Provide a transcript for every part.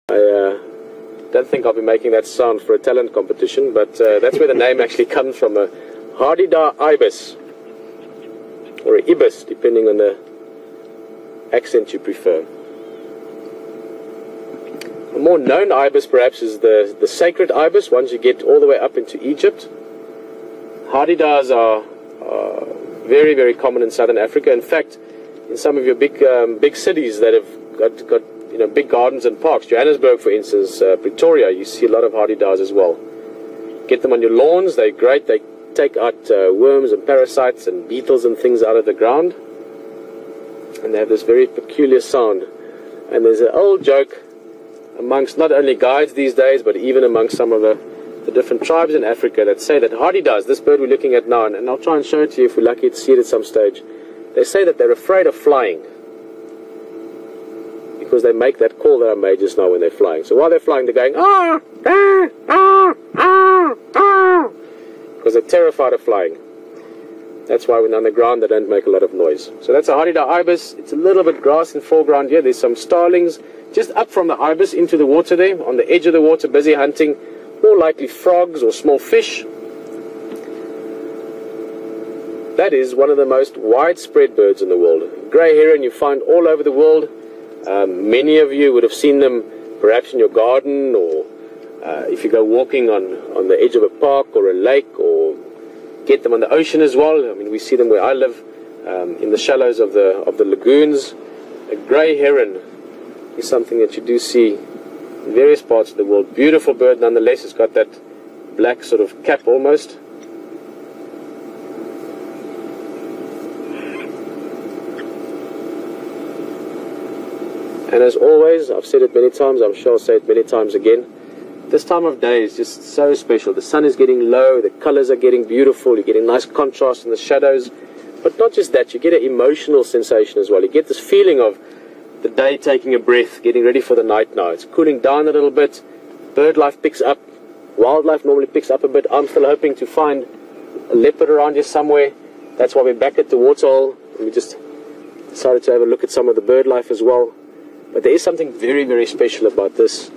I don't think I'll be making that sound for a talent competition, but that's where the name actually comes from, a Hardida ibis, or a ibis, depending on the accent you prefer. A more known ibis perhaps is the sacred ibis, once you get all the way up into Egypt. Hardidas are very, very common in southern Africa. In fact, in some of your big cities that have got big gardens and parks, Johannesburg for instance, Pretoria, you see a lot of Hardidas as well. Get them on your lawns, they're great. They take out worms and parasites and beetles and things out of the ground, and they have this very peculiar sound. And there's an old joke amongst not only guides these days, but even amongst some of the different tribes in Africa that say that Hardidas, this bird we're looking at now, and I'll try and show it to you if we're lucky to see it at some stage, they say that they're afraid of flying because they make that call that I made just now when they're flying. So while they're flying, they're going, ah, ah, ah, ah, ah, because they're terrified of flying. That's why when they're on the ground, they don't make a lot of noise. So that's a Hardida ibis. It's a little bit grass in foreground here. There's some starlings just up from the ibis into the water there, on the edge of the water, busy hunting, more likely frogs or small fish. That is one of the most widespread birds in the world. Grey heron you find all over the world. Many of you would have seen them perhaps in your garden, or if you go walking on the edge of a park or a lake, or get them on the ocean as well. I mean, we see them where I live, in the shallows of the lagoons. A grey heron is something that you do see in various parts of the world. Beautiful bird nonetheless. It's got that black sort of cap almost. And as always, I've said it many times, I'm sure I'll say it many times again, this time of day is just so special. The sun is getting low, the colors are getting beautiful, you're getting nice contrast in the shadows. But not just that, you get an emotional sensation as well. You get this feeling of the day taking a breath, getting ready for the night now. It's cooling down a little bit, bird life picks up, wildlife normally picks up a bit. I'm still hoping to find a leopard around here somewhere. That's why we're back at the waterhole. We just decided to have a look at some of the bird life as well. But there is something very, very special about this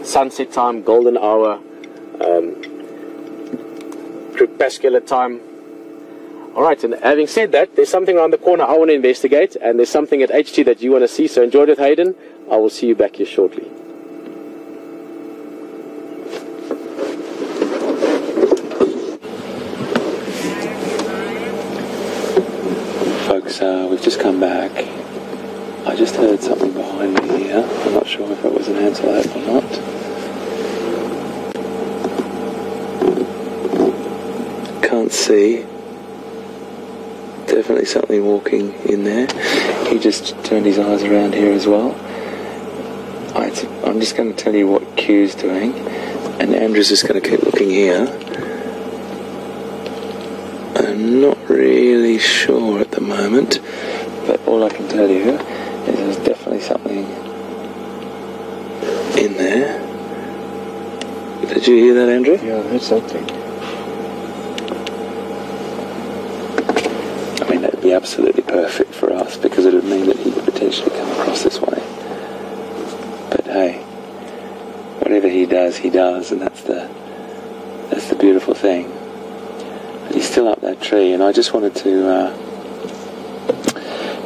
sunset time, golden hour, crepuscular time. Alright, and having said that, there's something around the corner I want to investigate, and there's something at HT that you want to see, so enjoy it with Hayden. I will see you back here shortly. Folks, we've just come back. I just heard something behind me here. I'm not sure if it was an antelope or not. Can't see. Definitely something walking in there. He just turned his eyes around here as well. I'm just going to tell you what Q's doing, and Andrew's just going to keep looking here. I'm not really sure at the moment, but all I can tell you is there's definitely something in there. Did you hear that, Andrew? Yeah, I heard something. I mean, that would be absolutely perfect for us, because it would mean that he could potentially come across this way. But hey, whatever he does, and that's the beautiful thing. But he's still up that tree, and I just wanted to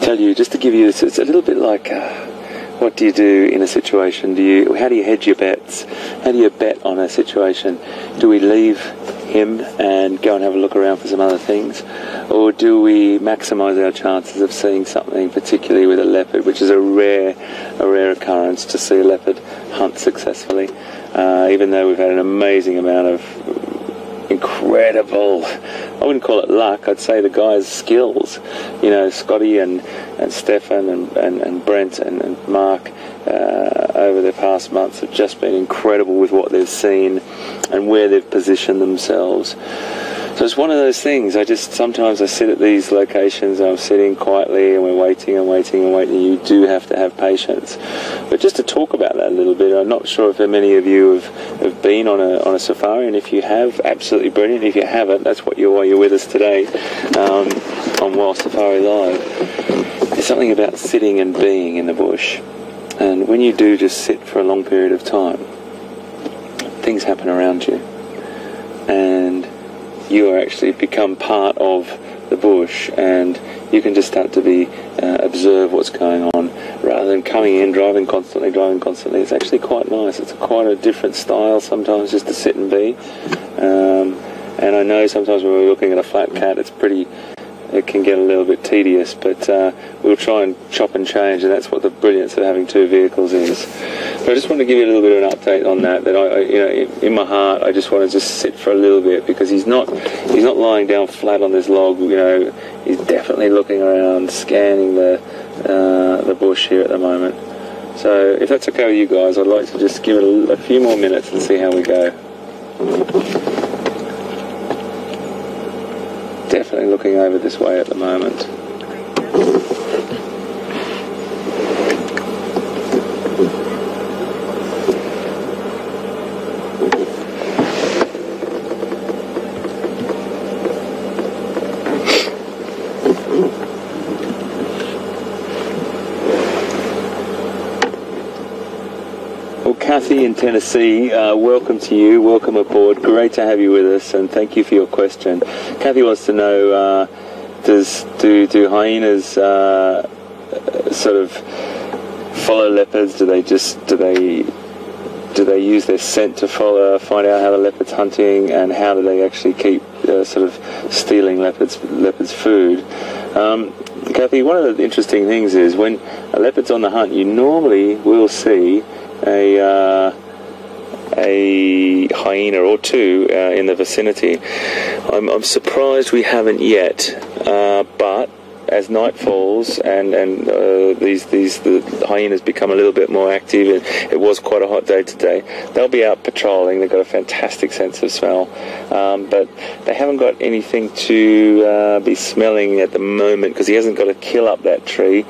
tell you, just to give you, it's a little bit like what do you do in a situation? How do you hedge your bets? How do you bet on a situation? Do we leave him and go and have a look around for some other things, or do we maximise our chances of seeing something, particularly with a leopard, which is a rare occurrence to see a leopard hunt successfully, even though we've had an amazing amount of incredible, I wouldn't call it luck, I'd say the guys' skills. You know, Scotty and Stefan and Brent and Mark over the past months have just been incredible with what they've seen and where they've positioned themselves. So it's one of those things. Sometimes I sit at these locations and I'm sitting quietly and we're waiting and waiting and waiting. You do have to have patience. But just to talk about that a little bit, I'm not sure if many of you have been on a safari, and if you have, absolutely brilliant. If you haven't, that's why you're with us today on Wild Safari Live. There's something about sitting and being in the bush And when you do just sit for a long period of time, things happen around you, and you are actually become part of the bush, and you can just start to observe what's going on rather than coming in, driving constantly. It's actually quite nice. It's quite a different style sometimes, just to sit and be. And I know sometimes when we're looking at a flat cat, it can get a little bit tedious, but we'll try and chop and change, and that's what the brilliance of having two vehicles is. But I just want to give you a little bit of an update on that. In my heart, I just want to just sit for a little bit, because he's not lying down flat on this log. He's definitely looking around, scanning the bush here at the moment. So if that's okay with you guys, I'd like to just give it a few more minutes and see how we go. Definitely looking over this way at the moment. Well, Kathy in Tennessee, welcome to you, welcome aboard, great to have you with us, and thank you for your question. Kathy wants to know, do hyenas sort of follow leopards? Do they use their scent to find out how the leopard's hunting, and how do they actually keep sort of stealing leopards' food? Kathy, one of the interesting things is when a leopard's on the hunt, you normally will see a hyena or two in the vicinity. I'm surprised we haven't yet, but as night falls and the hyenas become a little bit more active, and it was quite a hot day today, they'll be out patrolling. They've got a fantastic sense of smell, but they haven't got anything to be smelling at the moment, because he hasn't got to kill up that tree.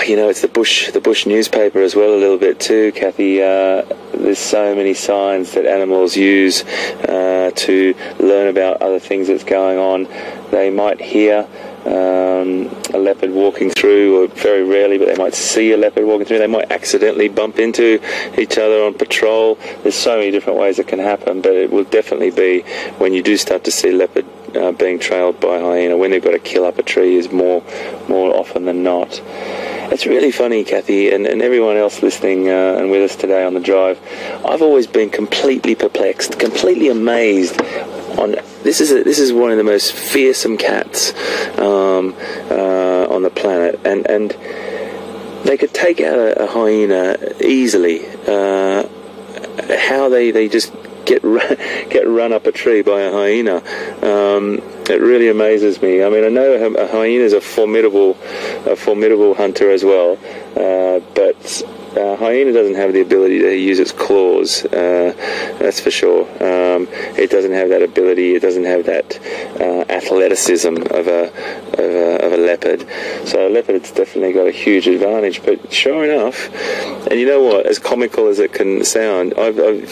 It's the bush newspaper as well a little bit too, Kathy. There's so many signs that animals use to learn about other things that's going on. They might hear a leopard walking through, or very rarely, but they might see a leopard walking through. They might accidentally bump into each other on patrol. There's so many different ways it can happen, but it will definitely be when you do start to see leopard being trailed by hyena, when they've got to kill up a tree, is more often than not. It's really funny, Kathy, and everyone else listening and with us today on the drive. I've always been completely perplexed, completely amazed. This is one of the most fearsome cats on the planet, and they could take out a hyena easily. How they just get run up a tree by a hyena. It really amazes me. I mean, I know a hyena is a formidable hunter as well, but hyena doesn't have the ability to use its claws. That's for sure. It doesn't have that ability. It doesn't have that athleticism of a leopard. So a leopard's definitely got a huge advantage. But sure enough, and you know what? As comical as it can sound, I've a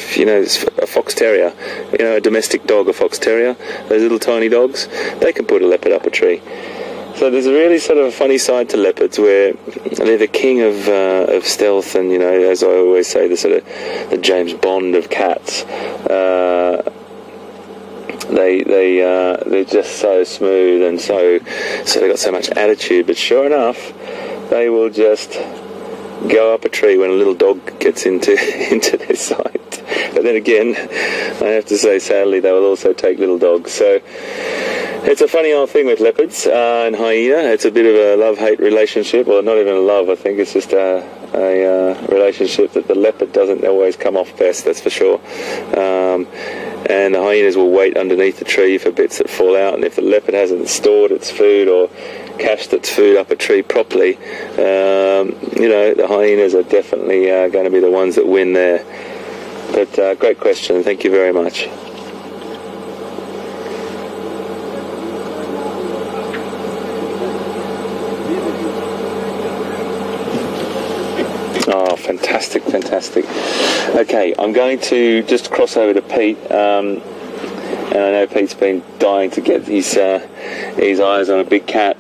fox terrier, a domestic dog, a fox terrier. Those little tiny dogs, they can put a leopard up a tree. So there's a really sort of a funny side to leopards, where they're the king of stealth, and as I always say, the sort of the James Bond of cats. They're just so smooth, and so they've got so much attitude. But sure enough, they will just go up a tree when a little dog gets into their sight. But then again, I have to say, sadly, they will also take little dogs. So it's a funny old thing with leopards and hyena. It's a bit of a love-hate relationship. Well, not even a love, I think. It's just a relationship that the leopard doesn't always come off best, that's for sure. And the hyenas will wait underneath the tree for bits that fall out, and if the leopard hasn't stored its food or cached its food up a tree properly, the hyenas are definitely going to be the ones that win there. But great question, thank you very much. Oh, fantastic. Okay, I'm going to just cross over to Pete, and I know Pete's been dying to get his eyes on a big cat.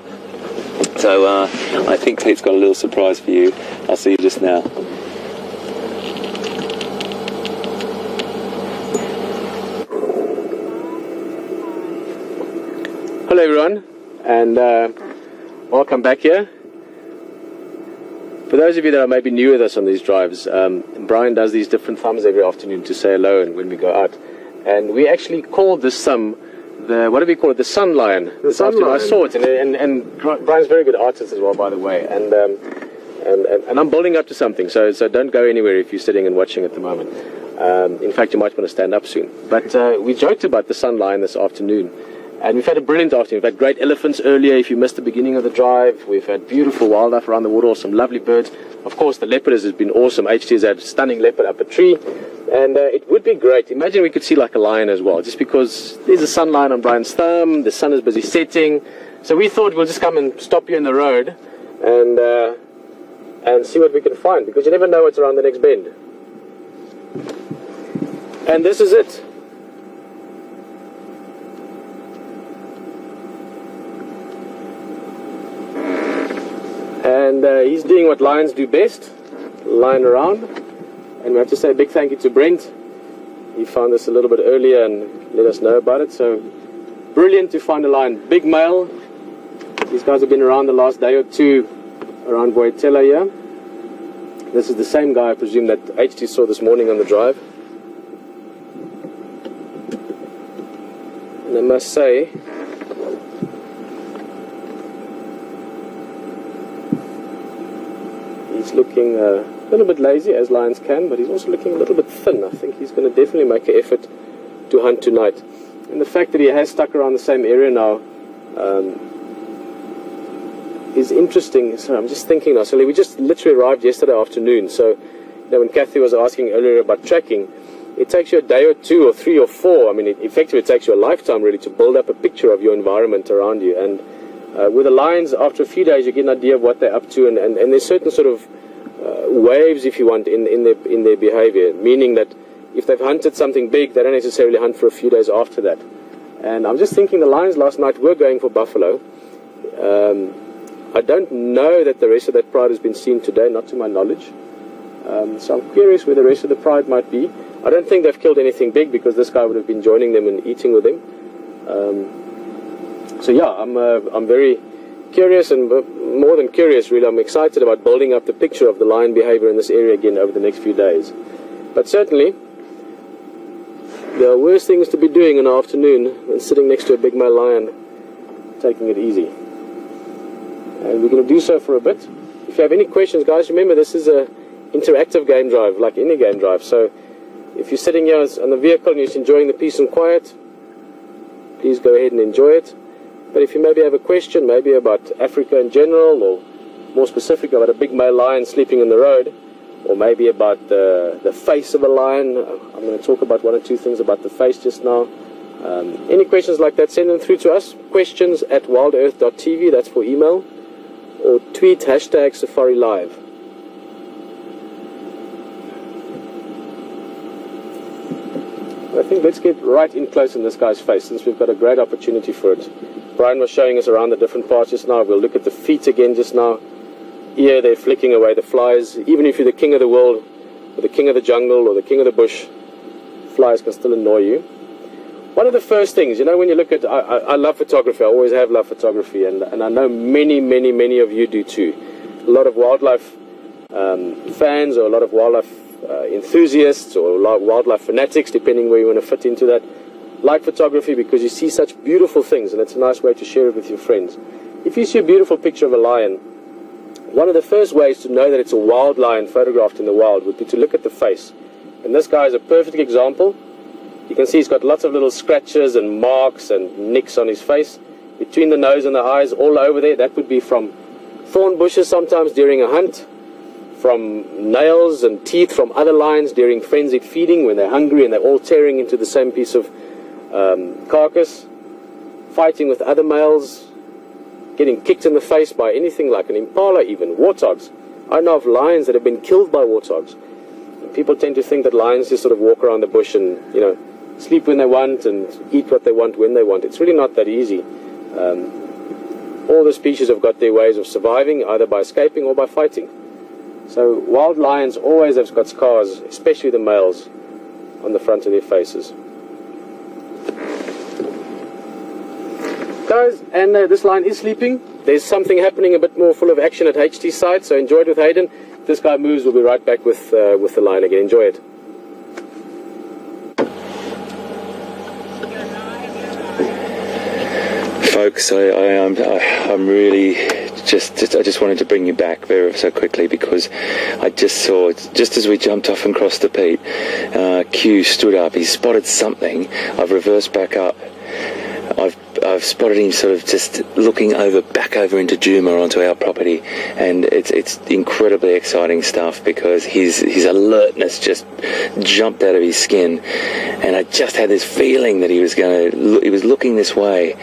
So I think Pete's got a little surprise for you. I'll see you just now. Hello everyone, and welcome back here. For those of you that are maybe new with us on these drives, Brian does these different thumbs every afternoon to say hello and when we go out. And we actually called this thumb what do we call it? The sun lion. The sun lion. I saw it, and Brian's a very good artist as well, by the way. And I'm building up to something, so don't go anywhere if you're sitting and watching at the moment. In fact, you might want to stand up soon. But we joked about the sun lion this afternoon. And we've had a brilliant afternoon. We've had great elephants earlier, if you missed the beginning of the drive. We've had beautiful wildlife around the waterhole, some lovely birds. Of course, the leopard has been awesome. HT has had a stunning leopard up a tree. And it would be great. Imagine we could see like a lion as well, just because there's a sun lion on Brian's thumb, the sun is busy setting. So we thought we'll just come and stop you in the road and see what we can find, because you never know what's around the next bend. And this is it. And he's doing what lions do best, lying around. And we have to say a big thank you to Brent. He found this a little bit earlier and let us know about it. So brilliant to find a lion. Big male. These guys have been around the last day or two around Boyatella here. This is the same guy, I presume, that HT saw this morning on the drive. And I must say, he's looking a little bit lazy, as lions can, but he's also looking a little bit thin. I think he's going to definitely make an effort to hunt tonight. And the fact that he has stuck around the same area now is interesting. So I'm just thinking now, so we just literally arrived yesterday afternoon. So when Kathy was asking earlier about tracking, it takes you a day or two or three or four. I mean, effectively it takes you a lifetime really to build up a picture of your environment around you. And with the lions, after a few days, you get an idea of what they're up to, and there's certain sort of waves, if you want, in their behavior, meaning that if they've hunted something big, they don't necessarily hunt for a few days after that. And I'm just thinking the lions last night were going for buffalo. I don't know that the rest of that pride has been seen today, not to my knowledge. So I'm curious where the rest of the pride might be. I don't think they've killed anything big, because this guy would have been joining them and eating with them. So yeah, I'm very curious, and more than curious really, I'm excited about building up the picture of the lion behavior in this area again over the next few days. But certainly there are worse things to be doing in the afternoon than sitting next to a big male lion taking it easy. And we're going to do so for a bit. If you have any questions, guys, remember this is an interactive game drive, like any game drive. So if you're sitting here on the vehicle and you're enjoying the peace and quiet, please go ahead and enjoy it. But if you maybe have a question, maybe about Africa in general, or more specific about a big male lion sleeping in the road, or maybe about the face of a lion, I'm going to talk about one or two things about the face just now. Any questions like that, send them through to us. questions@wildearth.tv, that's for email, or tweet #SafariLive. I think let's get right in close in this guy's face, since we've got a great opportunity for it. Brian was showing us around the different parts just now. We'll look at the feet again just now. Here they're flicking away the flies. Even if you're the king of the world, or the king of the jungle, or the king of the bush, flies can still annoy you. One of the first things, when you look at, I love photography, I always have loved photography, and I know many of you do too. A lot of wildlife fans, or a lot of wildlife enthusiasts, or wildlife fanatics, depending where you want to fit into that, like photography because you see such beautiful things, and it's a nice way to share it with your friends. If you see a beautiful picture of a lion, one of the first ways to know that it's a wild lion photographed in the wild would be to look at the face. And this guy is a perfect example. You can see he's got lots of little scratches and marks and nicks on his face, between the nose and the eyes, all over there. That would be from thorn bushes sometimes during a hunt, from nails and teeth from other lions during frenzied feeding when they're hungry and they're all tearing into the same piece of carcass, fighting with other males, getting kicked in the face by anything like an impala, even warthogs. I know of lions that have been killed by warthogs. And people tend to think that lions just sort of walk around the bush and sleep when they want and eat what they want when they want. It's really not that easy. all the species have got their ways of surviving, either by escaping or by fighting. So wild lions always have got scars, especially the males, on the front of their faces. Guys, and this lion is sleeping. There's something happening a bit more full of action at HT's side, so enjoy it with Hayden. If this guy moves, we'll be right back with the lion again. Enjoy it. Folks, I'm really I just wanted to bring you back very so quickly, because I just saw, just as we jumped off and crossed the peat, Q stood up. He spotted something. I've reversed back up. I've spotted him sort of just looking back over into Djuma onto our property, and it's incredibly exciting stuff, because his alertness just jumped out of his skin, and I just had this feeling that he was looking this way.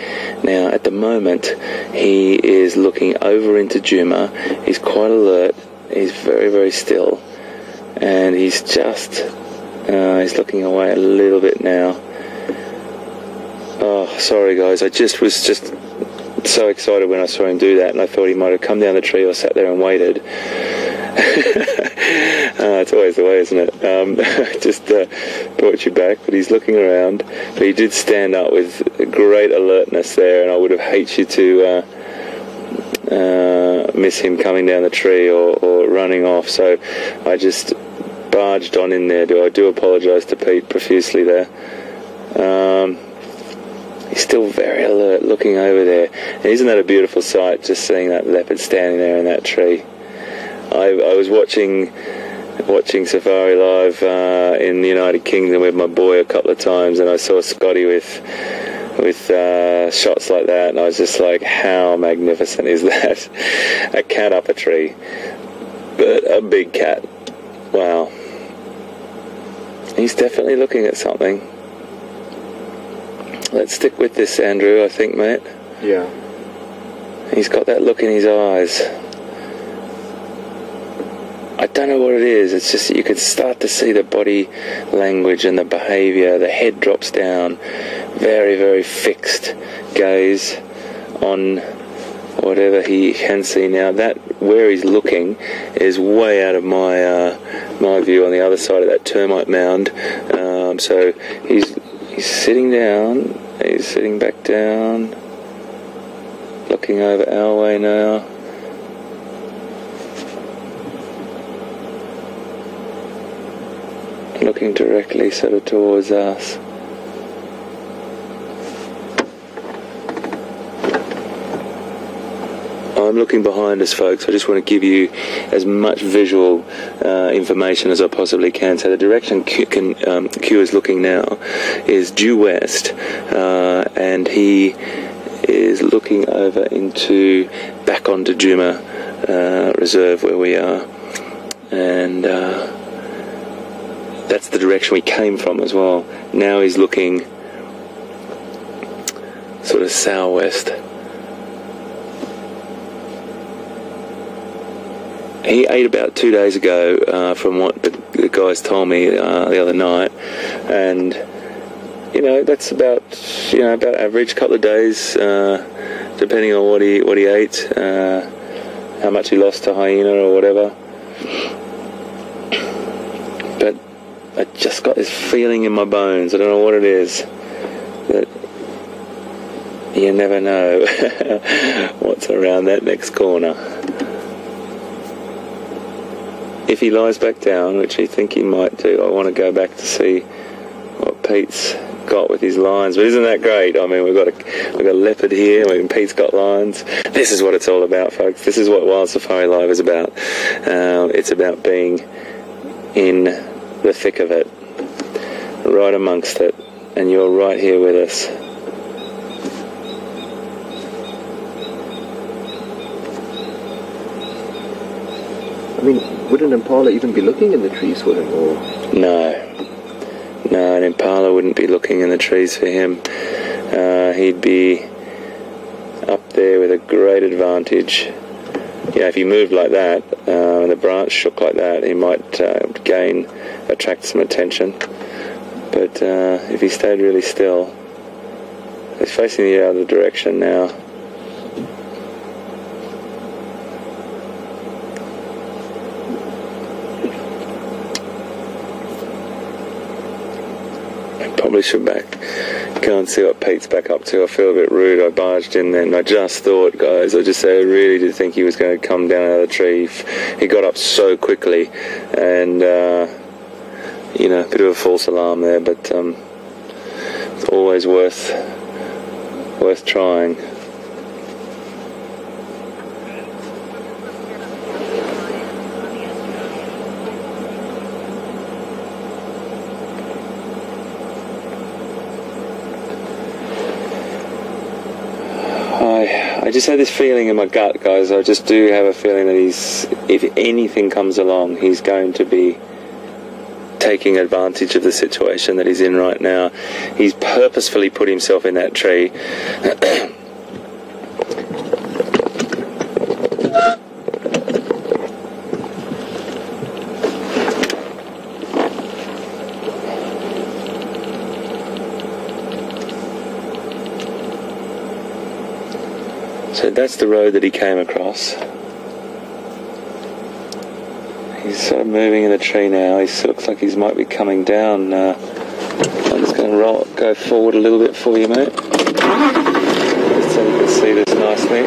Now at the moment he is looking over into Djuma. He's quite alert. He's very, very still, and he's looking away a little bit now. Oh, sorry guys, I was just so excited when I saw him do that, and I thought he might have come down the tree or sat there and waited. It's always the way, isn't it? Just brought you back, but he's looking around. But he did stand up with great alertness there, and I would have hated you to miss him coming down the tree or running off, so I just barged on in there. I do apologise to Pete profusely there. He's still very alert, looking over there. And isn't that a beautiful sight, just seeing that leopard standing there in that tree? I was watching Safari Live in the United Kingdom with my boy a couple of times, and I saw Scotty with shots like that, and I was just like, how magnificent is that? A cat up a tree, but a big cat. Wow. He's definitely looking at something. Let's stick with this, Andrew, I think, mate. Yeah. He's got that look in his eyes. I don't know what it is. It's just that you can start to see the body language and the behaviour. The head drops down. Very, very fixed gaze on whatever he can see now. That, where he's looking, is way out of my view on the other side of that termite mound. So he's sitting down. He's sitting back down, looking over our way now. Looking directly sort of towards us. I'm looking behind us, folks. I just want to give you as much visual information as I possibly can. So the direction Q is looking now is due west, and he is looking over back onto Djuma Reserve where we are, and that's the direction we came from as well. Now he's looking sort of southwest. He ate about 2 days ago, from what the guys told me the other night, and that's about average, couple of days, depending on what he ate, how much he lost to hyena or whatever. But I just got this feeling in my bones. I don't know what it is, that you never know what's around that next corner. If he lies back down, which I think he might do, I want to go back to see what Pete's got with his lines. But isn't that great? I mean, we've got a leopard here, and Pete's got lines. This is what it's all about, folks. This is what Wild Safari Live is about. It's about being in the thick of it, right amongst it, and you're right here with us. I mean, would an impala even be looking in the trees for him, or? No, an impala wouldn't be looking in the trees for him. He'd be up there with a great advantage. If he moved like that, and the branch shook like that, he might attract some attention. But if he stayed really still, he's facing the other direction now. probably should go and see what Pete's back up to. I feel a bit rude. I barged in then. I just thought, guys, I really did think he was going to come down out of the tree. He got up so quickly, and you know, a bit of a false alarm there, but it's always worth trying. I just had this feeling in my gut, guys. I just do have a feeling that if anything comes along, he's going to be taking advantage of the situation that he's in right now. He's purposefully put himself in that tree. So that's the road that he came across. He's sort of moving in the tree now. He looks like he might be coming down. I'm just going to go forward a little bit for you, mate, so you can see this nicely.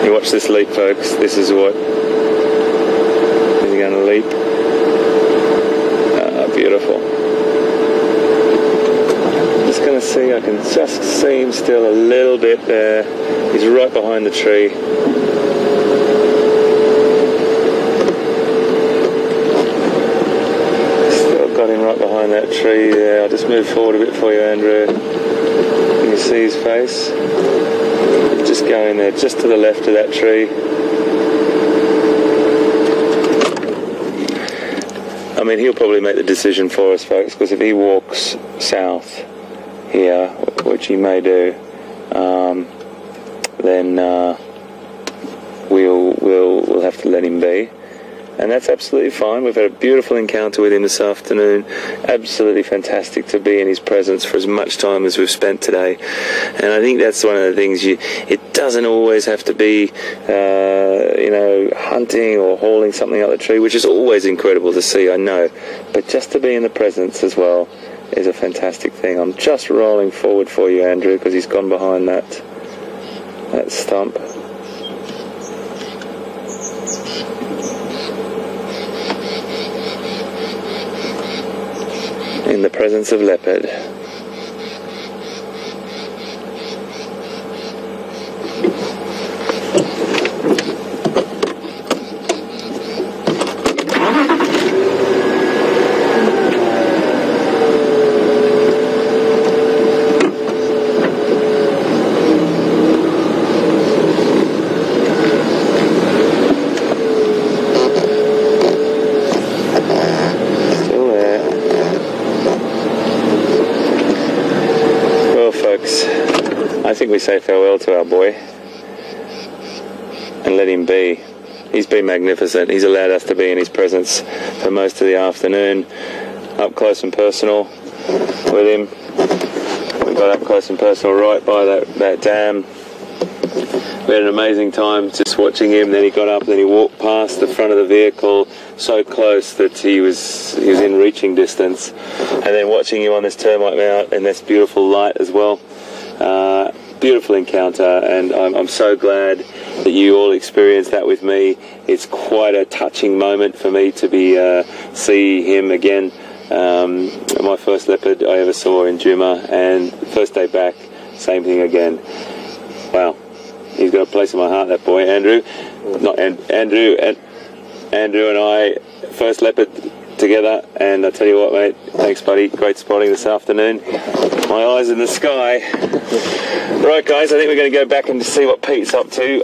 You watch this leap, folks. This is what he's going to leap. Beautiful. Going to see, I can just see him still a little bit there. He's right behind the tree. Still got him right behind that tree there. I'll just move forward a bit for you, Andrew. Can you see his face? Just going there, just to the left of that tree. I mean, he'll probably make the decision for us, folks, because if he walks south here, which he may do, then we'll have to let him be, and that's absolutely fine. We've had a beautiful encounter with him this afternoon. Absolutely fantastic to be in his presence for as much time as we've spent today, and I think that's one of the things. It doesn't always have to be, you know, hunting or hauling something out of the tree, which is always incredible to see, I know, but just to be in the presence as well is a fantastic thing. I'm just rolling forward for you, Andrew, because he's gone behind that stump. In the presence of leopard. I think we say farewell to our boy and let him be. He's been magnificent. He's allowed us to be in his presence for most of the afternoon, up close and personal with him. We got up close and personal right by that dam. We had an amazing time just watching him. Then he got up, then he walked past the front of the vehicle so close that he was in reaching distance, and then watching him on this termite mount and this beautiful light as well. Beautiful encounter, and I'm so glad that you all experienced that with me. It's quite a touching moment for me to be see him again. My first leopard I ever saw in Juma, and first day back, same thing again. Wow, he's got a place in my heart, that boy, Andrew. Not Andrew and I, first leopard together, and I tell you what, mate, thanks, buddy. Great spotting this afternoon. My eyes in the sky. Right, guys, I think we're going to go back and see what Pete's up to.